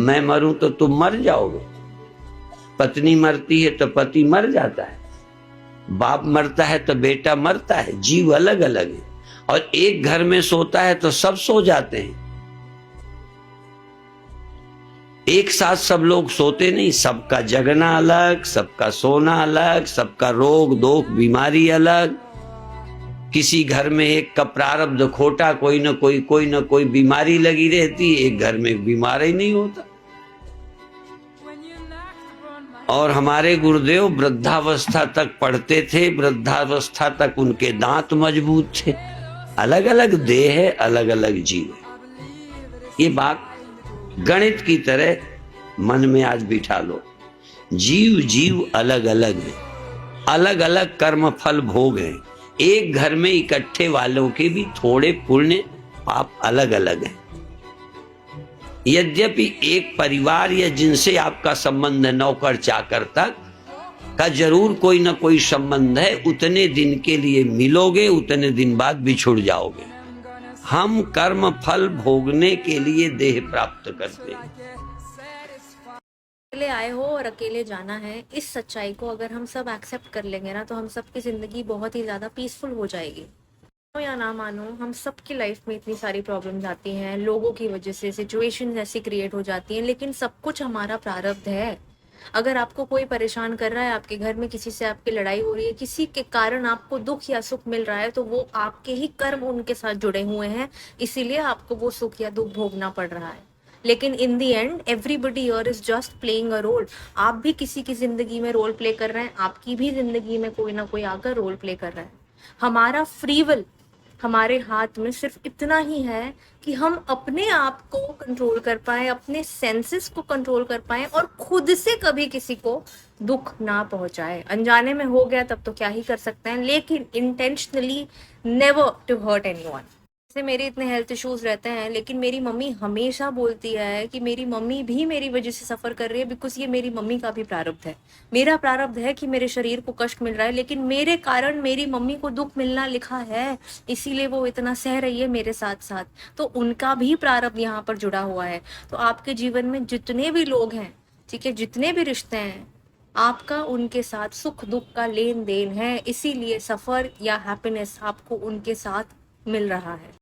मैं मरूं तो तुम मर जाओगे, पत्नी मरती है तो पति मर जाता है, बाप मरता है तो बेटा मरता है, जीव अलग अलग है। और एक घर में सोता है तो सब सो जाते हैं, एक साथ सब लोग सोते नहीं, सबका जगना अलग, सबका सोना अलग, सबका रोग दोख बीमारी अलग। किसी घर में एक का प्रारब्ध खोटा, कोई न कोई बीमारी लगी रहती, एक घर में बीमार ही नहीं होता। और हमारे गुरुदेव वृद्धावस्था तक पढ़ते थे, वृद्धावस्था तक उनके दांत मजबूत थे। अलग अलग देह है, अलग अलग जीव है। ये बात गणित की तरह मन में आज बिठा लो। जीव जीव अलग अलग है, अलग अलग कर्म फल भोग हैं। एक घर में इकट्ठे वालों के भी थोड़े पुण्य पाप अलग अलग हैं। यद्यपि एक परिवार या जिनसे आपका संबंध है, नौकर चाकर तक का जरूर कोई ना कोई संबंध है, उतने दिन के लिए मिलोगे, उतने दिन बाद बिछुड़ जाओगे। हम कर्म फल भोगने के लिए देह प्राप्त करते हैं। अकेले आए हो और अकेले जाना है, इस सच्चाई को अगर हम सब एक्सेप्ट कर लेंगे ना, तो हम सबकी जिंदगी बहुत ही ज्यादा पीसफुल हो जाएगी। मानो या ना मानो, हम सबकी लाइफ में इतनी सारी प्रॉब्लम्स आती हैं, लोगों की वजह से सिचुएशंस ऐसी क्रिएट हो जाती हैं, लेकिन सब कुछ हमारा प्रारब्ध है। अगर आपको कोई परेशान कर रहा है, आपके घर में किसी से आपकी लड़ाई हो रही है, किसी के कारण आपको दुख या सुख मिल रहा है, तो वो आपके ही कर्म उनके साथ जुड़े हुए हैं, इसीलिए आपको वो सुख या दुख भोगना पड़ रहा है। लेकिन in the end everybody here is just playing a role. आप भी किसी की जिंदगी में रोल प्ले कर रहे हैं, आपकी भी जिंदगी में कोई ना कोई आकर रोल प्ले कर रहा है। हमारा फ्री विल हमारे हाथ में सिर्फ इतना ही है कि हम अपने आप को कंट्रोल कर पाए, अपने सेंसेस को कंट्रोल कर पाए और खुद से कभी किसी को दुख ना पहुंचाए। अनजाने में हो गया तब तो क्या ही कर सकते हैं, लेकिन intentionally never to hurt anyone. जैसे मेरे इतने हेल्थ इश्यूज रहते हैं, लेकिन मेरी मम्मी हमेशा बोलती है कि मेरी मम्मी भी मेरी वजह से सफर कर रही है, बिकॉज ये मेरी मम्मी का भी प्रारब्ध है। मेरा प्रारब्ध है कि मेरे शरीर को कष्ट मिल रहा है, लेकिन मेरे कारण मेरी मम्मी को दुख मिलना लिखा है, इसीलिए वो इतना सह रही है मेरे साथ साथ। तो उनका भी प्रारब्ध यहाँ पर जुड़ा हुआ है। तो आपके जीवन में जितने भी लोग हैं, ठीक है, जितने भी रिश्ते हैं, आपका उनके साथ सुख दुख का लेन देन है, इसीलिए सफर या हैप्पीनेस आपको उनके साथ मिल रहा है।